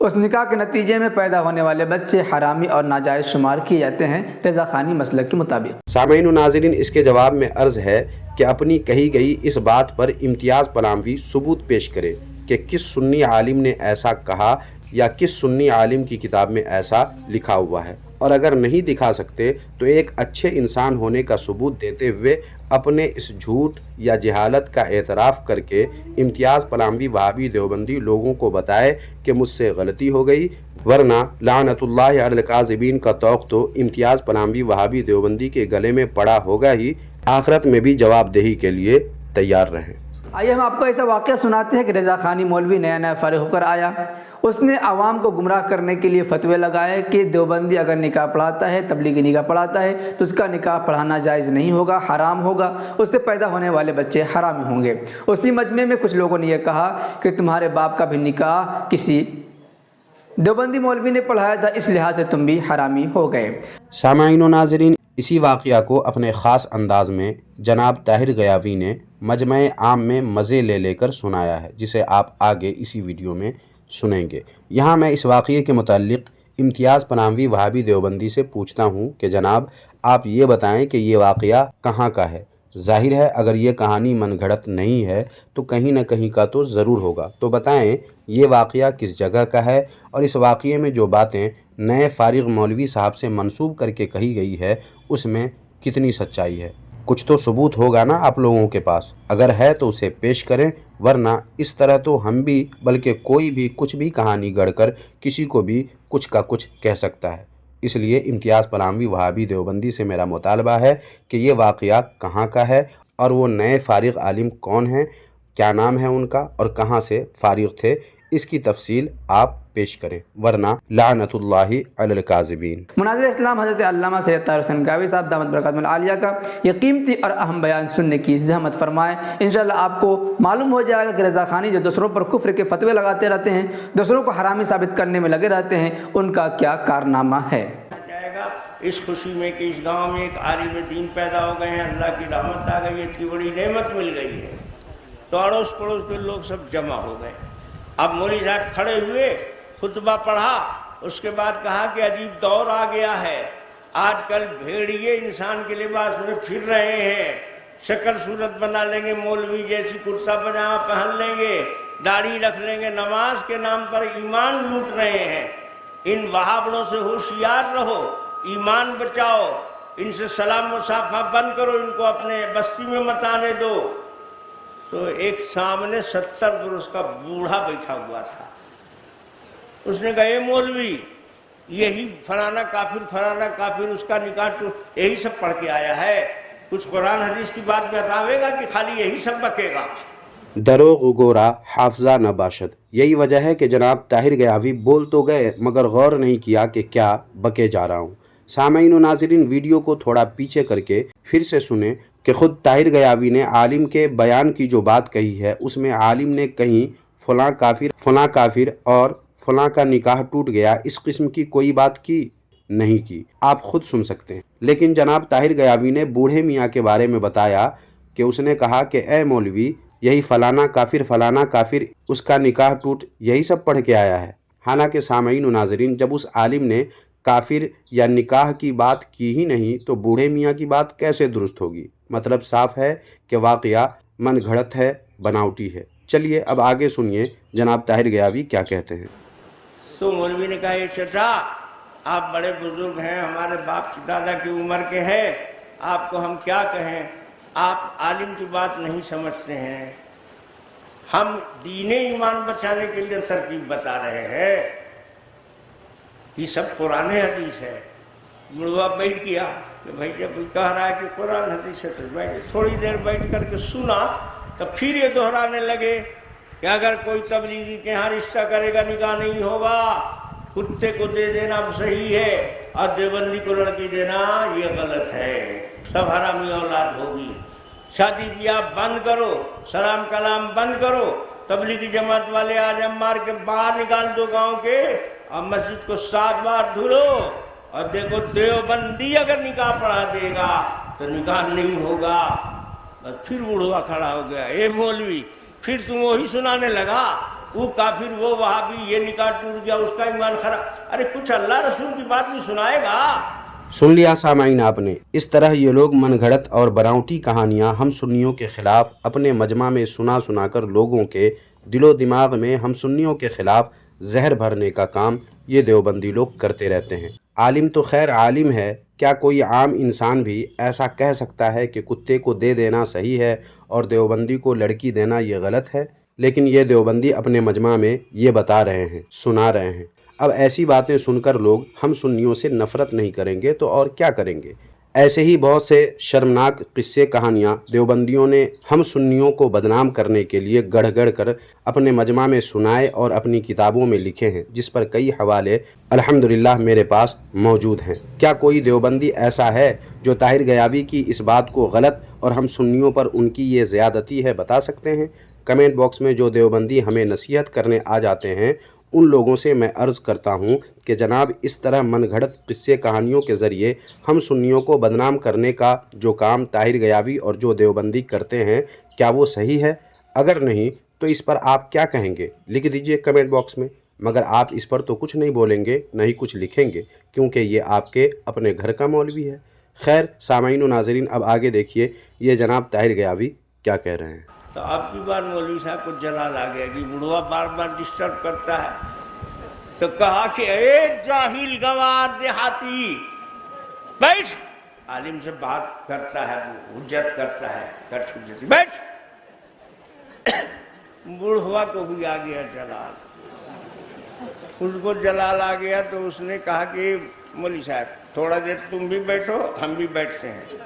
اس نکاح کے نتیجے میں پیدا ہونے والے بچے حرامی اور ناجائز شمار کیے جاتے ہیں رضا خانی مسلک کے مطابق۔ سامعین و ناظرین، اس کے جواب میں عرض ہے کہ اپنی کہی گئی اس بات پر امتیاز پلاموی ثبوت پیش کرے کہ کس سنی عالم نے ایسا کہا یا کس سنی عالم کی کتاب میں ایسا لکھا ہوا ہے، اور اگر نہیں دکھا سکتے تو ایک اچھے انسان ہونے کا ثبوت دیتے ہوئے اپنے اس جھوٹ یا جہالت کا اعتراف کر کے امتیاز پلاموی وہابی دیوبندی لوگوں کو بتائے کہ مجھ سے غلطی ہو گئی، ورنہ لعنت اللہ علی الکاذبین کا طوق تو امتیاز پلاموی وہابی دیوبندی کے گلے میں پڑا ہوگا ہی، آخرت میں بھی جواب دہی کے لیے تیار رہیں۔ آئیے ہم آپ کو ایسا واقعہ سناتے ہیں کہ رضا خانی مولوی نیا فارغ ہو کر آیا، اس نے عوام کو گمراہ کرنے کے لیے فتوے لگائے کہ دیوبندی اگر نکاح پڑھاتا ہے، تبلیغی نکاح پڑھاتا ہے تو اس کا نکاح پڑھانا جائز نہیں ہوگا، حرام ہوگا، اس سے پیدا ہونے والے بچے حرامی ہوں گے۔ اسی مجمع میں کچھ لوگوں نے یہ کہا کہ تمہارے باپ کا بھی نکاح کسی دیوبندی مولوی نے پڑھایا تھا، اس لحاظ سے تم بھی حرامی ہو گئے۔ سامعین و ناظرین، اسی واقعہ کو اپنے خاص انداز میں جناب طاہر غیاوی نے مجمع عام میں مزے لے کر سنایا ہے، جسے آپ آگے اسی ویڈیو میں سنیں گے۔ یہاں میں اس واقعے کے متعلق امتیاز پلاموی وہابی دیوبندی سے پوچھتا ہوں کہ جناب آپ یہ بتائیں کہ یہ واقعہ کہاں کا ہے؟ ظاہر ہے اگر یہ کہانی من گھڑت نہیں ہے تو کہیں نہ کہیں کا تو ضرور ہوگا، تو بتائیں یہ واقعہ کس جگہ کا ہے، اور اس واقعے میں جو باتیں نئے فارغ مولوی صاحب سے منسوب کر کے کہی گئی ہے اس میں کتنی سچائی ہے؟ کچھ تو ثبوت ہوگا نا آپ لوگوں کے پاس، اگر ہے تو اسے پیش کریں، ورنہ اس طرح تو ہم بھی بلکہ کوئی بھی کچھ بھی کہانی گڑھ کر کسی کو بھی کچھ کا کچھ کہہ سکتا ہے۔ اس لیے امتیاز پلاموی وہابی دیوبندی سے میرا مطالبہ ہے کہ یہ واقعہ کہاں کا ہے، اور وہ نئے فارغ عالم کون ہیں، کیا نام ہے ان کا، اور کہاں سے فارغ تھے، اس کی تفصیل آپ پیش کریں، ورنہ لعنت اللہ علی الکاذبین۔ مناظر اسلام حضرت علامہ سید طاہر حسین گاوی صاحب دامت برکاتہ العالیہ کا یہ قیمتی اور اہم بیان سننے کی زحمت فرمائیں۔ انشاءاللہ آپ کو معلوم ہو جائے گا کہ رضا خانی جو دوسروں پر کفر کے فتوے لگاتے رہتے ہیں، دوسروں کو حرامی ثابت کرنے میں لگے رہتے ہیں، ان کا کیا کارنامہ ہے۔ اس خوشی میں کہ اس گاؤں میں ایک عالم دین پیدا ہو گئے ہیں، اللہ کی رحمت آ گئی ہے، اتنی بڑی نعمت مل گئی ہے، تو اڑوس پڑوس کے لوگ سب جمع ہو گئے۔ اب مولوی صاحب کھڑے ہوئے، خطبہ پڑھا، اس کے بعد کہا کہ عجیب دور آ گیا ہے، آج کل بھیڑیے انسان کے لباس میں پھر رہے ہیں، شکل صورت بنا لیں گے، مولوی جیسی کرتا پاجامہ پہن لیں گے، داڑھی رکھ لیں گے، نماز کے نام پر ایمان لوٹ رہے ہیں، ان وہابڑوں سے ہوشیار رہو، ایمان بچاؤ، ان سے سلام مصافحہ بند کرو، ان کو اپنے بستی میں مت آنے دو۔ تو ایک سامنے 70 برس کا بوڑھا بیٹھا ہوا تھا، اس نے کہا اے مولوی، یہی فلانا کافر اس کا نکاح یہی سب پڑھ کے آیا ہے، کچھ قرآن حدیث کی بات بتاوے گا کہ خالی یہی سب بکے گا؟ دروغ گورا حافظہ نہ باشد، یہی وجہ ہے کہ جناب طاہر غیاوی بول تو گئے مگر غور نہیں کیا کہ کیا بکے جا رہا ہوں۔ سامعین و ناظرین، ویڈیو کو تھوڑا پیچھے کر کے پھر سے سنیں کہ خود طاہر غیاوی نے عالم کے بیان کی جو بات کہی ہے اس میں عالم نے کہیں فلاں کافر اور فلاں کا نکاح ٹوٹ گیا اس قسم کی کوئی بات کی نہیں کی، آپ خود سن سکتے ہیں۔ لیکن جناب طاہر غیاوی نے بوڑھے میاں کے بارے میں بتایا کہ اس نے کہا کہ اے مولوی، یہی فلانا کافر اس کا نکاح ٹوٹ یہی سب پڑھ کے آیا ہے۔ حالانکہ سامعین و ناظرین، جب اس عالم نے کافر یا نکاح کی بات کی ہی نہیں تو بوڑھے میاں کی بات کیسے درست ہوگی؟ مطلب صاف ہے کہ واقعہ من گھڑت ہے، بناوٹی ہے۔ چلیے اب آگے سنیے جناب طاہر غیاوی کیا کہتے ہیں۔ تو مولوی نے کہا یہ چچا، آپ بڑے بزرگ ہیں، ہمارے باپ دادا کی عمر کے ہیں، آپ کو ہم کیا کہیں، آپ عالم کی بات نہیں سمجھتے ہیں، ہم دین ایمان بچانے کے لیے ترکیب بتا رہے ہیں، یہ سب قرآن حدیث ہے۔ بڑھوا بیٹھ گیا کہ بھائی جب کہہ رہا ہے کہ قرآن حدیث ہے تو میں تھوڑی دیر بیٹھ کر کے سنا، تو پھر یہ دہرانے لگے کہ اگر کوئی تبلیغی کے ہاں رشتہ کرے گا نکاح نہیں ہوگا، کتے کو دے دینا صحیح ہے اور دیوبندی کو لڑکی دینا یہ غلط ہے، سب حرامی اولاد ہوگی، شادی بیاہ بند کرو، سلام کلام بند کرو، تبلیغی جماعت والے آج ہم مار کے باہر نکال دو گاؤں کے، اور مسجد کو 7 بار دھلو، اور دیکھو دیوبندی اگر نکاح پڑھا دے گا تو نکاح نہیں ہوگا۔ بس پھر بوڑھا کھڑا ہو گیا، اے مولوی، پھر تم وہی سنانے لگا، وہ کافر وہ وہابی یہ نکاح ٹوٹ گیا اس کا ایمان خراب. ارے کچھ اللہ رسول کی بات بھی سنائے گا. سن لیا سامعین آپ نے. اس طرح یہ لوگ من گھڑت اور بناوٹی کہانیاں ہم سنیوں کے خلاف اپنے مجمع میں سنا کر لوگوں کے دل و دماغ میں ہم سنیوں کے خلاف زہر بھرنے کا کام یہ دیوبندی لوگ کرتے رہتے ہیں. عالم تو خیر عالم ہے، کیا کوئی عام انسان بھی ایسا کہہ سکتا ہے کہ کتے کو دے دینا صحیح ہے اور دیوبندی کو لڑکی دینا یہ غلط ہے؟ لیکن یہ دیوبندی اپنے مجمع میں یہ بتا رہے ہیں، سنا رہے ہیں. اب ایسی باتیں سن کر لوگ ہم سنیوں سے نفرت نہیں کریں گے تو اور کیا کریں گے؟ ایسے ہی بہت سے شرمناک قصے کہانیاں دیوبندیوں نے ہم سنیوں کو بدنام کرنے کے لیے گڑھ گڑھ کر اپنے مجمع میں سنائے اور اپنی کتابوں میں لکھے ہیں، جس پر کئی حوالے الحمدللہ میرے پاس موجود ہیں. کیا کوئی دیوبندی ایسا ہے جو طاہر غیابی کی اس بات کو غلط اور ہم سنیوں پر ان کی یہ زیادتی ہے بتا سکتے ہیں؟ کمنٹ باکس میں جو دیوبندی ہمیں نصیحت کرنے آ جاتے ہیں ان لوگوں سے میں عرض کرتا ہوں کہ جناب اس طرح من گھڑت قصے کہانیوں کے ذریعے ہم سنیوں کو بدنام کرنے کا جو کام طاہر غیابی اور جو دیوبندی کرتے ہیں کیا وہ صحیح ہے؟ اگر نہیں تو اس پر آپ کیا کہیں گے؟ لکھ دیجئے کمنٹ باکس میں. مگر آپ اس پر تو کچھ نہیں بولیں گے نہ ہی کچھ لکھیں گے، کیونکہ یہ آپ کے اپنے گھر کا مولوی ہے. خیر سامعین و ناظرین، اب آگے دیکھیے یہ جناب طاہر غیابی کیا کہہ رہے ہیں. تو اب کی بار مولوی صاحب کو جلال آ گیا کہ بڑھوا بار بار ڈسٹرب کرتا ہے. تو کہا کہ اے جاہل گوار دیہاتی بیٹھ. عالم سے بات کرتا ہے، حجت کرتا ہے، بیٹھ. بڑھوا کو بھی آ گیا جلال. اس کو جلال آ گیا تو اس نے کہا کہ مولوی صاحب تھوڑا دیر تم بھی بیٹھو ہم بھی بیٹھتے ہیں.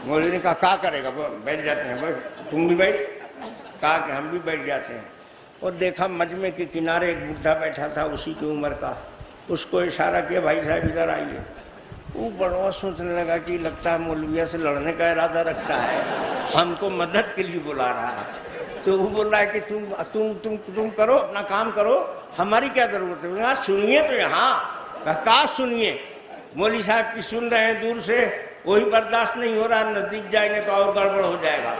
مولوی نے کہا کیا کرے گا؟ بیٹھ جاتے ہیں. تم بھی بیٹھ. کہا کہ ہم بھی بیٹھ جاتے ہیں. اور دیکھا مجمع کے کنارے ایک بڈھا بیٹھا تھا اسی کی عمر کا. اس کو اشارہ کیا بھائی صاحب ادھر آئیے. وہ بڑا سوچنے لگا کہ لگتا ہے مولویہ سے لڑنے کا ارادہ رکھتا ہے، ہم کو مدد کے لیے بلا رہا ہے. تو وہ بول رہا ہے کہ تم کرو اپنا کام کرو، ہماری کیا ضرورت ہے؟ یہاں سنیے تو یہاں کہا سنیے. مولوی صاحب کی سن رہے ہیں دور سے، وہی برداشت نہیں ہو رہا، نزدیک جائیں گے تو اور گڑبڑ ہو جائے گا.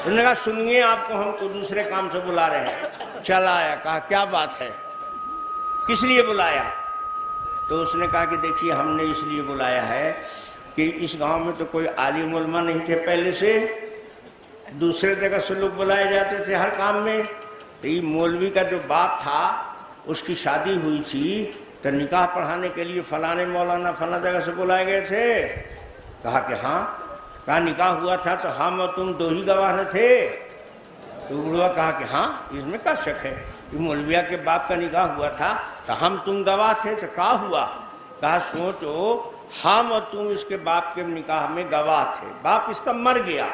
انہوں نے کہا سنیے آپ کو ہم کو دوسرے کام سے بلا رہے ہیں. چلا آیا. کہا کیا بات ہے، کس لیے بلایا؟ تو اس نے کہا کہ دیکھیے ہم نے اس لیے بلایا ہے کہ اس گاؤں میں تو کوئی عالم علماء نہیں تھے پہلے سے، دوسرے جگہ سے لوگ بلائے جاتے تھے ہر کام میں. تو یہ مولوی کا جو باپ تھا اس کی شادی ہوئی تھی تو نکاح پڑھانے کے لیے فلانے مولانا فلاں جگہ سے بلائے گئے تھے. کہا کہ ہاں. کہا نکاح ہوا تھا تو ہم اور تم دو ہی گواہ نہ تھے؟ تو بڑھوا کہا کہ ہاں اس میں کیا شک ہے، کہ مولویہ کے باپ کا نکاح ہوا تھا تو ہم تم گواہ تھے. تو کیا ہوا؟ کہا سوچو ہم اور تم اس کے باپ کے نکاح میں گواہ تھے. باپ اس کا مر گیا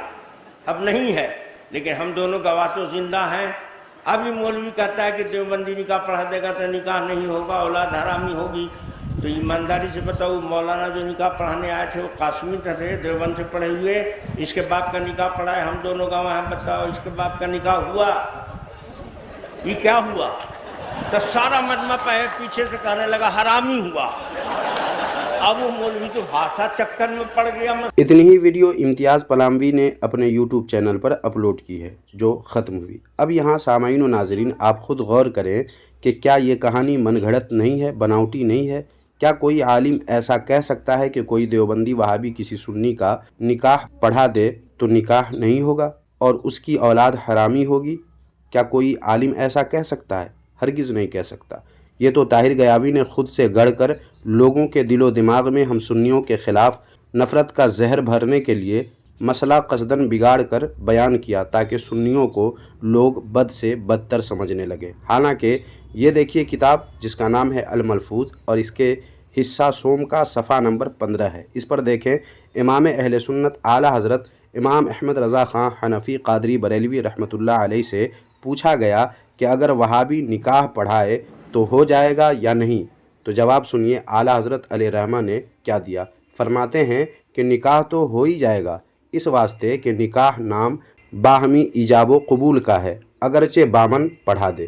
اب نہیں ہے، لیکن ہم دونوں گواہ تو زندہ ہیں. ابھی مولوی کہتا ہے کہ دیوبندی نکاح پڑھا دے گا تو نکاح نہیں ہوگا، اولاد حرامی ہوگی. تو ایمانداری سے بتاؤ مولانا جو نکاح پڑھانے آئے تھے وہ قاسمی تھے، دیوبند سے پڑھے ہوئے، اس کے باپ کا نکاح پڑھا ہے، ہم دونوں گواہ ہیں. بتاؤ اس کے باپ کا نکاح ہوا؟ یہ کیا ہوا؟ تو سارا مجمع پیچھے سے کہنے لگا حرامی ہوا. اب وہ مولوی تو خاصا چکر میں پڑ گیا. اتنی ہی ویڈیو امتیاز پلاموی نے اپنے یوٹیوب چینل پر اپلوڈ کی ہے جو ختم ہوئی. اب یہاں سامعین و ناظرین آپ خود غور کریں کہ کیا یہ کہانی من گھڑت نہیں ہے، بناوٹی نہیں ہے؟ کیا کوئی عالم ایسا کہہ سکتا ہے کہ کوئی دیوبندی وہابی کسی سنی کا نکاح پڑھا دے تو نکاح نہیں ہوگا اور اس کی اولاد حرامی ہوگی؟ کیا کوئی عالم ایسا کہہ سکتا ہے؟ ہرگز نہیں کہہ سکتا. یہ تو طاہر غیابی نے خود سے گڑھ کر لوگوں کے دل و دماغ میں ہم سنیوں کے خلاف نفرت کا زہر بھرنے کے لیے مسئلہ قصداً بگاڑ کر بیان کیا تاکہ سنیوں کو لوگ بد سے بدتر سمجھنے لگے. حالانکہ یہ دیکھیے کتاب جس کا نام ہے الملفوظ اور اس کے حصہ سوم کا صفحہ نمبر 15 ہے. اس پر دیکھیں امام اہل سنت اعلیٰ حضرت امام احمد رضا خان حنفی قادری بریلوی رحمۃ اللہ علیہ سے پوچھا گیا کہ اگر وہابی نکاح پڑھائے تو ہو جائے گا یا نہیں؟ تو جواب سنیے اعلیٰ حضرت علیہ رحمہ نے کیا دیا. فرماتے ہیں کہ نکاح تو ہو ہی جائے گا، اس واسطے کہ نکاح نام باہمی ایجاب و قبول کا ہے اگرچہ بامن پڑھا دے.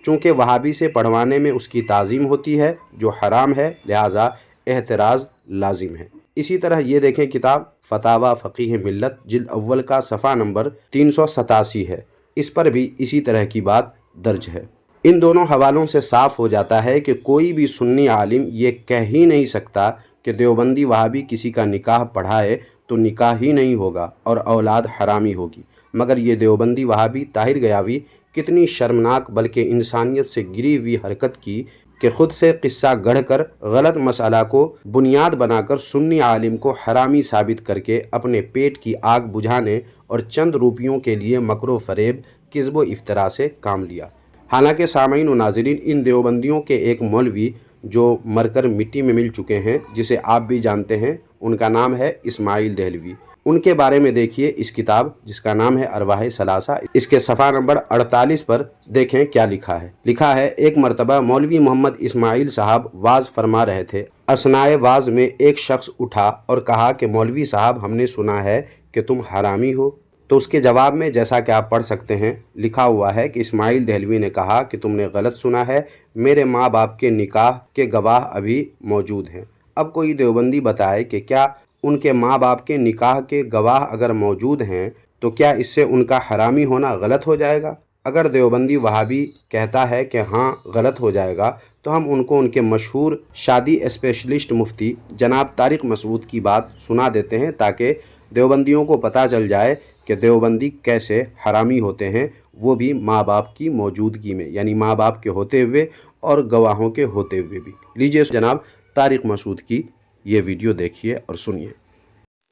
چونکہ وہابی سے پڑھوانے میں اس کی تعظیم ہوتی ہے جو حرام ہے، لہٰذا احتراز لازم ہے. اسی طرح یہ دیکھیں کتاب فتاوی فقیہ ملت جلد اول کا صفحہ نمبر 387 ہے. اس پر بھی اسی طرح کی بات درج ہے۔ ان دونوں حوالوں سے صاف ہو جاتا ہے کہ کوئی بھی سنی عالم یہ کہہ ہی نہیں سکتا کہ دیوبندی وہابی کسی کا نکاح پڑھائے تو نکاح ہی نہیں ہوگا اور اولاد حرامی ہوگی، مگر یہ دیوبندی وہابی طاہر گیاوی کتنی شرمناک بلکہ انسانیت سے گری ہوئی حرکت کی کہ خود سے قصہ گڑھ کر غلط مسئلہ کو بنیاد بنا کر سنی عالم کو حرامی ثابت کر کے اپنے پیٹ کی آگ بجھانے اور چند روپیوں کے لیے مکر و فریب، کذب و افطرا سے کام لیا۔ حالانکہ سامعین و ناظرین، ان دیوبندیوں کے ایک مولوی جو مر کر مٹی میں مل چکے ہیں، جسے آپ بھی جانتے ہیں، ان کا نام ہے اسماعیل دہلوی۔ ان کے بارے میں دیکھیے اس کتاب جس کا نام ہے ارواح ثلاثہ، اس کے صفحہ نمبر 48 پر دیکھیں کیا لکھا ہے۔ لکھا ہے، ایک مرتبہ مولوی محمد اسماعیل صاحب واز فرما رہے تھے۔ اثنائے واز میں ایک شخص اٹھا اور کہا کہ مولوی صاحب، ہم نے سنا ہے کہ تم حرامی ہو۔ تو اس کے جواب میں جیسا کہ آپ پڑھ سکتے ہیں لکھا ہوا ہے کہ اسماعیل دہلوی نے کہا کہ تم نے غلط سنا ہے، میرے ماں باپ کے نکاح کے گواہ ابھی موجود ہیں۔ اب کوئی دیوبندی بتائے کہ کیا ان کے ماں باپ کے نکاح کے گواہ اگر موجود ہیں تو کیا اس سے ان کا حرامی ہونا غلط ہو جائے گا؟ اگر دیوبندی وہابی کہتا ہے کہ ہاں غلط ہو جائے گا تو ہم ان کو ان کے مشہور شادی اسپیشلسٹ مفتی جناب طارق مسعود کی بات سنا دیتے ہیں تاکہ دیوبندیوں کو پتہ چل جائے کہ دیوبندی کیسے حرامی ہوتے ہیں، وہ بھی ماں باپ کی موجودگی میں، یعنی ماں باپ کے ہوتے ہوئے اور گواہوں کے ہوتے ہوئے بھی۔ لیجئے جناب طارق مسعود کی یہ ویڈیو دیکھیے اور سنیے۔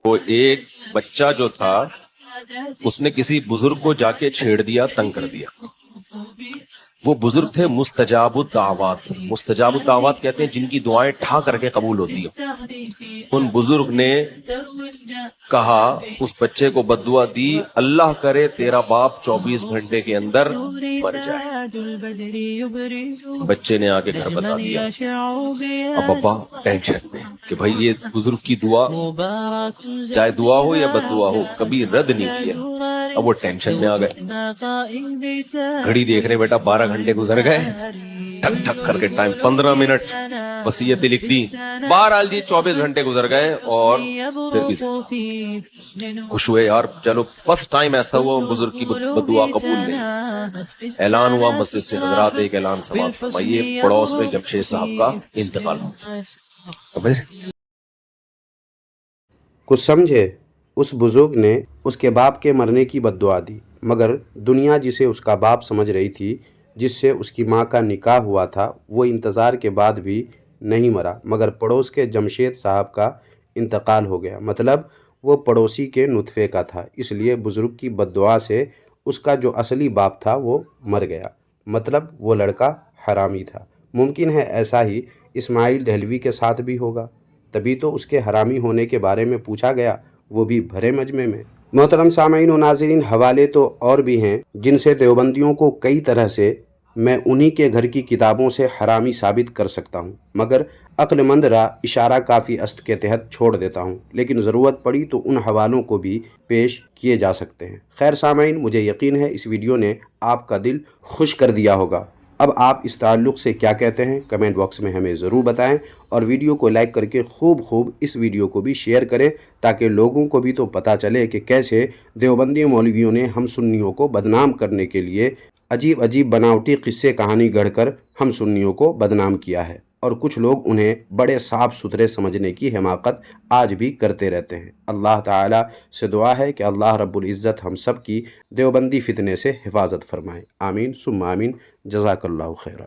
وہ ایک بچہ جو تھا اس نے کسی بزرگ کو جا کے چھیڑ دیا، تنگ کر دیا۔ وہ بزرگ تھے مستجاب الدعوات۔ مستجاب الدعوات کہتے ہیں جن کی دعائیں ٹھا کر کے قبول ہوتی ہیں۔ ان بزرگ نے کہا، اس بچے کو بد دعا دی، اللہ کرے تیرا باپ 24 گھنٹے کے اندر مر جائے۔ بچے نے آگے گھر بتا دیا۔ اب ابا ٹینشن میں کہ بھائی یہ بزرگ کی دعا، چاہے دعا ہو یا بد دعا ہو، کبھی رد نہیں کیا۔ اب وہ ٹینشن میں آ گئے، گھڑی دیکھ رہے، بیٹا 12 گھنٹے گزر گئے، ٹھک ٹھک کر کے ٹائم 15 منٹ، وصیتیں لکھ دی۔ بہرحال جی 24 گھنٹے گزر گئے اور پھر بھی خوش ہوئے، یار چلو فرسٹ ٹائم ایسا ہوا بزرگ کی بد دعا قبول نہیں۔ اعلان ہوا مسجد سے، حضرات ایک اعلان سماعت فرمائیے، پڑوس میں جمشید صاحب کا انتقال ہوا۔ سمجھ کچھ سمجھے؟ اس بزرگ نے اس کے باپ کے مرنے کی بد دعا دی، مگر دنیا جسے اس کا باپ سمجھ رہی تھی، جس سے اس کی ماں کا نکاح ہوا تھا، وہ انتظار کے بعد بھی نہیں مرا، مگر پڑوس کے جمشید صاحب کا انتقال ہو گیا۔ مطلب وہ پڑوسی کے نطفے کا تھا، اس لیے بزرگ کی بد دعا سے اس کا جو اصلی باپ تھا وہ مر گیا، مطلب وہ لڑکا حرامی تھا۔ ممکن ہے ایسا ہی اسماعیل دہلوی کے ساتھ بھی ہوگا، تبھی تو اس کے حرامی ہونے کے بارے میں پوچھا گیا، وہ بھی بھرے مجمع میں۔ محترم سامعین و ناظرین، حوالے تو اور بھی ہیں جن سے دیوبندیوں کو کئی طرح سے میں انہی کے گھر کی کتابوں سے حرامی ثابت کر سکتا ہوں، مگر عقل مند راہ اشارہ کافی است کے تحت چھوڑ دیتا ہوں، لیکن ضرورت پڑی تو ان حوالوں کو بھی پیش کیے جا سکتے ہیں۔ خیر سامعین، مجھے یقین ہے اس ویڈیو نے آپ کا دل خوش کر دیا ہوگا۔ اب آپ اس تعلق سے کیا کہتے ہیں کمنٹ باکس میں ہمیں ضرور بتائیں، اور ویڈیو کو لائک کر کے خوب اس ویڈیو کو بھی شیئر کریں تاکہ لوگوں کو بھی تو پتہ چلے کہ کیسے دیوبندی مولویوں نے ہم سنیوں کو بدنام کرنے کے لیے عجیب بناوٹی قصے کہانی گڑھ کر ہم سنیوں کو بدنام کیا ہے، اور کچھ لوگ انہیں بڑے صاف ستھرے سمجھنے کی حماقت آج بھی کرتے رہتے ہیں۔ اللہ تعالیٰ سے دعا ہے کہ اللہ رب العزت ہم سب کی دیوبندی فتنے سے حفاظت فرمائے۔ آمین ثم آمین۔ جزاک اللہ خیرہ۔